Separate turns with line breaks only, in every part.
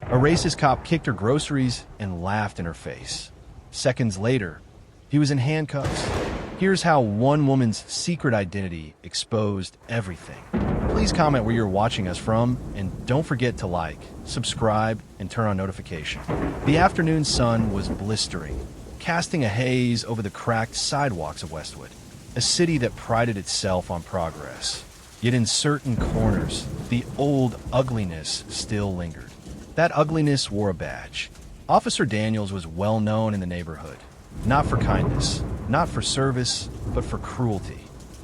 A racist cop kicked her groceries and laughed in her face. Seconds later, he was in handcuffs. Here's how one woman's secret identity exposed everything. Please comment where you're watching us from, and don't forget to like, subscribe, and turn on notifications. The afternoon sun was blistering, casting a haze over the cracked sidewalks of Westwood, a city that prided itself on progress. Yet in certain corners, the old ugliness still lingered. That ugliness wore a badge. Officer Daniels was well known in the neighborhood, not for kindness, not for service, but for cruelty.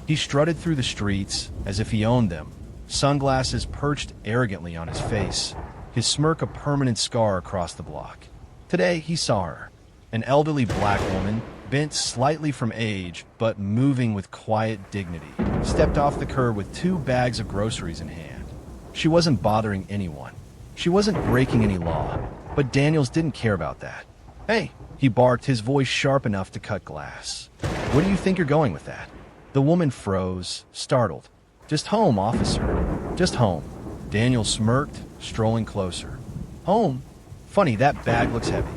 He strutted through the streets as if he owned them, sunglasses perched arrogantly on his face, his smirk a permanent scar across the block. Today he saw her, an elderly black woman, bent slightly from age but moving with quiet dignity, stepped off the curb with 2 bags of groceries in hand. She wasn't bothering anyone. She wasn't breaking any law, but Daniels didn't care about that. "Hey," he barked, his voice sharp enough to cut glass. "Where do you think you're going with that?" The woman froze, startled. "Just home, officer. Just home." Daniels smirked, strolling closer. "Home? Funny, that bag looks heavy.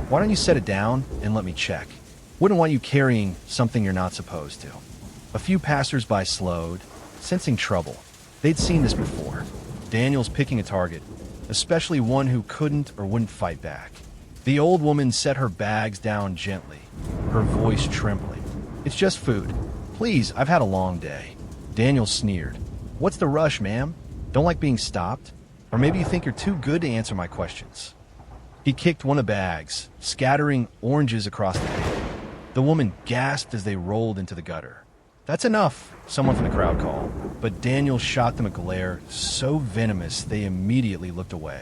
Why don't you set it down and let me check? Wouldn't want you carrying something you're not supposed to." A few passers-by slowed, sensing trouble. They'd seen this before. Daniels picking a target, especially one who couldn't or wouldn't fight back. The old woman set her bags down gently, her voice trembling. "It's just food. Please, I've had a long day." Daniels sneered. "What's the rush, ma'am? Don't like being stopped? Or maybe you think you're too good to answer my questions." He kicked one of the bags, scattering oranges across the table. The woman gasped as they rolled into the gutter. "That's enough," someone from the crowd called, but Daniels shot them a glare so venomous they immediately looked away.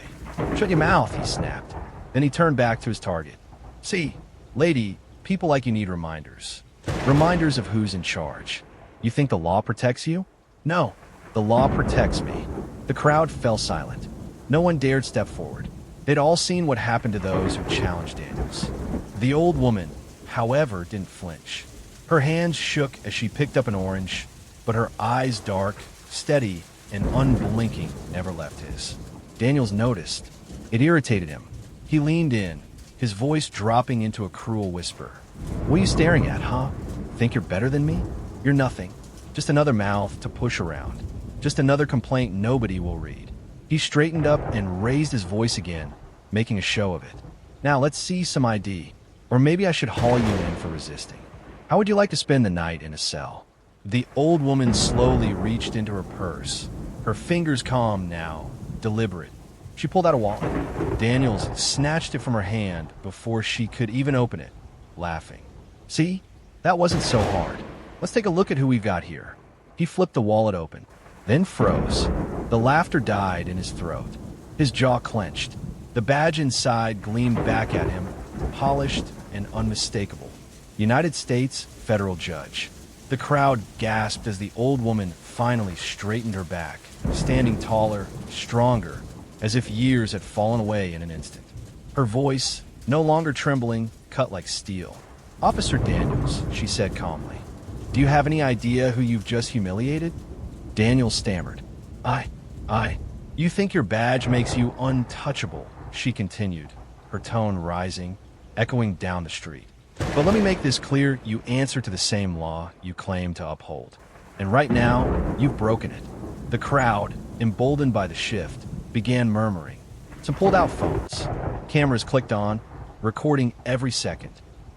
"Shut your mouth," he snapped. Then he turned back to his target. "See, lady, people like you need reminders. Reminders of who's in charge. You think the law protects you? No, the law protects me." The crowd fell silent. No one dared step forward. They'd all seen what happened to those who challenged Daniels. The old woman, however, didn't flinch. Her hands shook as she picked up an orange, but her eyes, dark, steady, and unblinking, never left his. Daniels noticed. It irritated him. He leaned in, his voice dropping into a cruel whisper. "What are you staring at, huh? Think you're better than me? You're nothing. Just another mouth to push around. Just another complaint nobody will read." He straightened up and raised his voice again, making a show of it. "Now let's see some ID. Or maybe I should haul you in for resisting. How would you like to spend the night in a cell?" The old woman slowly reached into her purse, her fingers calm now, deliberate. She pulled out a wallet. Daniels snatched it from her hand before she could even open it, laughing. "See? That wasn't so hard. Let's take a look at who we've got here." He flipped the wallet open, then froze. The laughter died in his throat. His jaw clenched. The badge inside gleamed back at him, polished and unmistakable. United States Federal Judge. The crowd gasped as the old woman finally straightened her back, standing taller, stronger, as if years had fallen away in an instant. Her voice, no longer trembling, cut like steel. "Officer Daniels," she said calmly, "do you have any idea who you've just humiliated?" Daniels stammered. I. You think your badge makes you untouchable," she continued, her tone rising, echoing down the street. "But let me make this clear, you answer to the same law you claim to uphold. And right now, you've broken it." The crowd, emboldened by the shift, began murmuring. Some pulled out phones. Cameras clicked on, recording every second.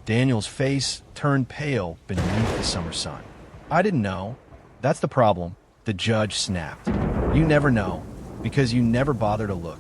Daniel's face turned pale beneath the summer sun. "I didn't know. That's the problem," the judge snapped. "You never know, because you never bother to look.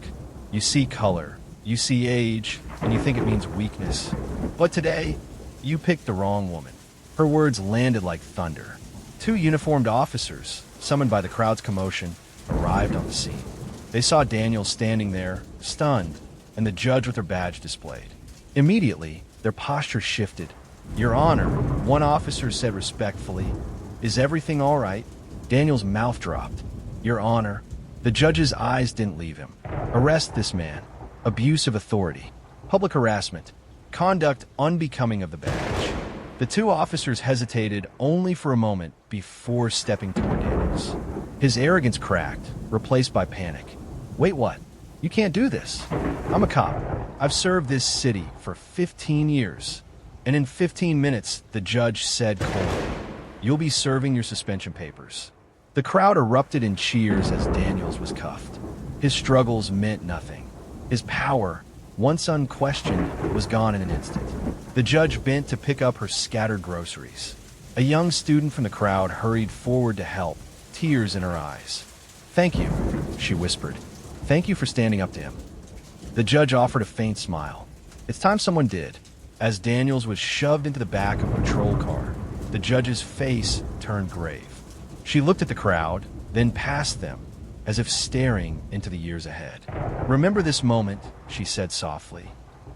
You see color, you see age, and you think it means weakness. But today, you picked the wrong woman." Her words landed like thunder. 2 uniformed officers, summoned by the crowd's commotion, arrived on the scene. They saw Daniel standing there, stunned, and the judge with her badge displayed. Immediately, their posture shifted. "Your Honor," one officer said respectfully, "is everything all right?" Daniel's mouth dropped. "Your Honor." The judge's eyes didn't leave him. "Arrest this man. Abuse of authority. Public harassment. Conduct unbecoming of the badge." The 2 officers hesitated only for a moment before stepping toward Daniels. His arrogance cracked, replaced by panic. "Wait, what? You can't do this. I'm a cop. I've served this city for 15 years. And in 15 minutes, the judge said coldly, "You'll be serving your suspension papers." The crowd erupted in cheers as Daniels was cuffed. His struggles meant nothing. His power, once unquestioned, was gone in an instant. The judge bent to pick up her scattered groceries. A young student from the crowd hurried forward to help, tears in her eyes. "Thank you," she whispered. "Thank you for standing up to him." The judge offered a faint smile. "It's time someone did." As Daniels was shoved into the back of a patrol car, the judge's face turned grave. She looked at the crowd, then past them, as if staring into the years ahead. "Remember this moment," she said softly,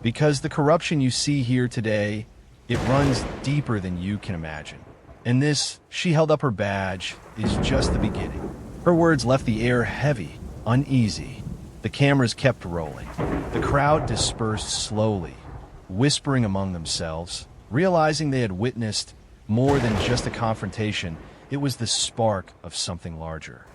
"because the corruption you see here today, it runs deeper than you can imagine. And this," she held up her badge, "is just the beginning." Her words left the air heavy, uneasy. The cameras kept rolling. The crowd dispersed slowly, whispering among themselves, realizing they had witnessed more than just a confrontation. It was the spark of something larger.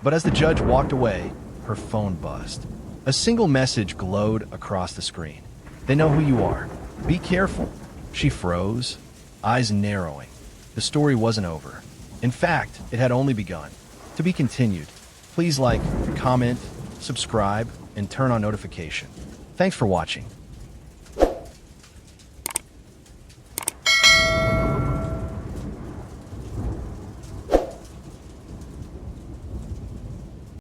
But as the judge walked away, her phone buzzed. A single message glowed across the screen. "They know who you are. Be careful." She froze, eyes narrowing. The story wasn't over. In fact, it had only begun. To be continued. Please like, comment, subscribe, and turn on notification. Thanks for watching.